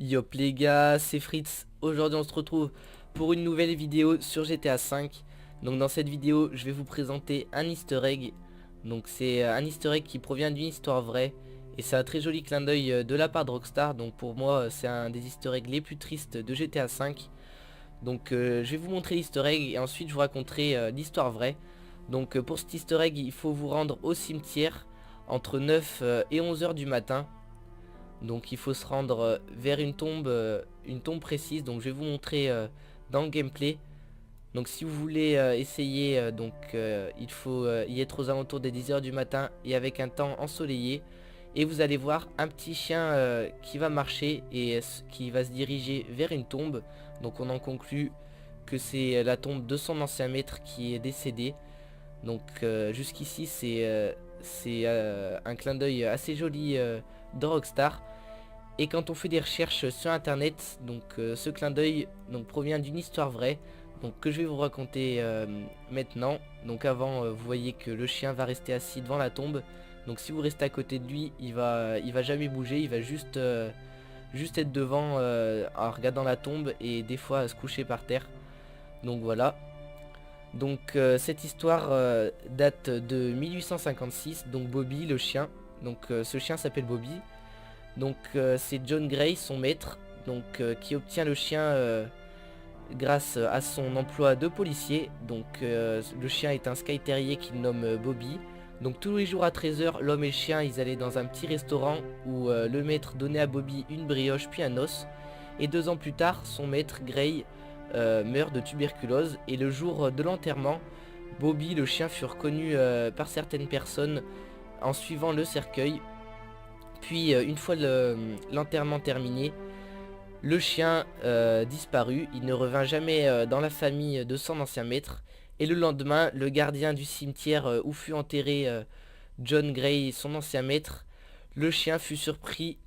Yop les gars, c'est Fritz. Aujourd'hui on se retrouve pour une nouvelle vidéo sur GTA V. Donc dans cette vidéo je vais vous présenter un easter egg. Donc c'est un easter egg qui provient d'une histoire vraie. Et c'est un très joli clin d'œil de la part de Rockstar. Donc pour moi c'est un des easter eggs les plus tristes de GTA V. Donc je vais vous montrer l'easter egg et ensuite je vous raconterai l'histoire vraie. Donc pour cet easter egg il faut vous rendre au cimetière entre 9 et 11 heures du matin. Donc il faut se rendre vers une tombe précise. Donc je vais vous montrer dans le gameplay. Donc si vous voulez essayer, il faut y être aux alentours des 10 heures du matin et avec un temps ensoleillé. Et vous allez voir un petit chien qui va marcher et qui va se diriger vers une tombe. Donc on en conclut que c'est la tombe de son ancien maître qui est décédé. Donc jusqu'ici c'est un clin d'œil assez joli de Rockstar. Et quand on fait des recherches sur internet, donc ce clin d'œil provient d'une histoire vraie, donc que je vais vous raconter maintenant. Donc avant, vous voyez que le chien va rester assis devant la tombe. Donc si vous restez à côté de lui, il va jamais bouger, il va juste être devant en regardant la tombe et des fois se coucher par terre. Donc voilà. Donc cette histoire date de 1856. Donc Bobby, le chien. Donc ce chien s'appelle Bobby. Donc c'est John Gray, son maître, qui obtient le chien grâce à son emploi de policier. Donc le chien est un Skye Terrier qu'il nomme Bobby. Donc tous les jours à 13 h, l'homme et le chien ils allaient dans un petit restaurant où le maître donnait à Bobby une brioche puis un os. Et 2 ans plus tard, son maître Gray meurt de tuberculose. Et le jour de l'enterrement, Bobby le chien fut reconnu par certaines personnes en suivant le cercueil. Puis une fois l'enterrement terminé, le chien disparut. Il ne revint jamais dans la famille de son ancien maître. Et le lendemain, le gardien du cimetière où fut enterré John Gray, son ancien maître, le chien fut surpris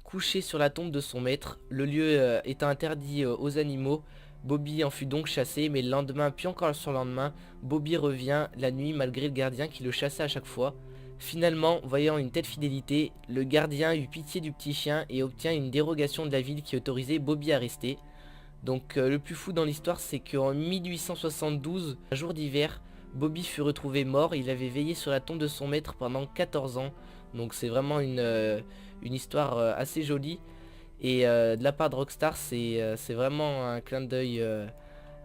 couché sur la tombe de son maître. Le lieu étant interdit aux animaux, Bobby en fut donc chassé. Mais le lendemain, puis encore le surlendemain, Bobby revient la nuit malgré le gardien qui le chassait à chaque fois. Finalement, voyant une telle fidélité, le gardien eut pitié du petit chien et obtient une dérogation de la ville qui autorisait Bobby à rester. Donc le plus fou dans l'histoire, c'est qu'en 1872, un jour d'hiver, Bobby fut retrouvé mort. Il avait veillé sur la tombe de son maître pendant 14 ans. Donc c'est vraiment une histoire assez jolie. Et de la part de Rockstar, c'est vraiment un clin d'œil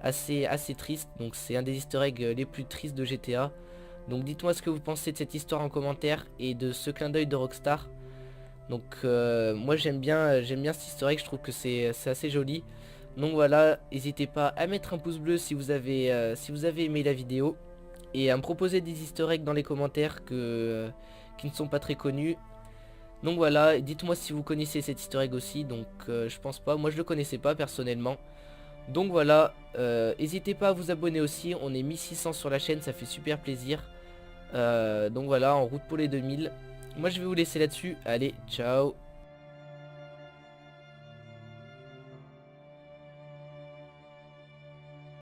assez triste. Donc c'est un des easter eggs les plus tristes de GTA. Donc dites-moi ce que vous pensez de cette histoire en commentaire et de ce clin d'œil de Rockstar. Donc moi j'aime bien cet easter egg, je trouve que c'est assez joli. Donc voilà, n'hésitez pas à mettre un pouce bleu si vous avez aimé la vidéo. Et à me proposer des easter eggs dans les commentaires qui ne sont pas très connus. Donc voilà, dites-moi si vous connaissez cet easter egg aussi. Donc je pense pas, moi je le connaissais pas personnellement. Donc voilà, n'hésitez pas à vous abonner aussi, on est 1600 sur la chaîne, ça fait super plaisir. Donc voilà, en route pour les 2000. Moi je vais vous laisser là-dessus, allez, ciao.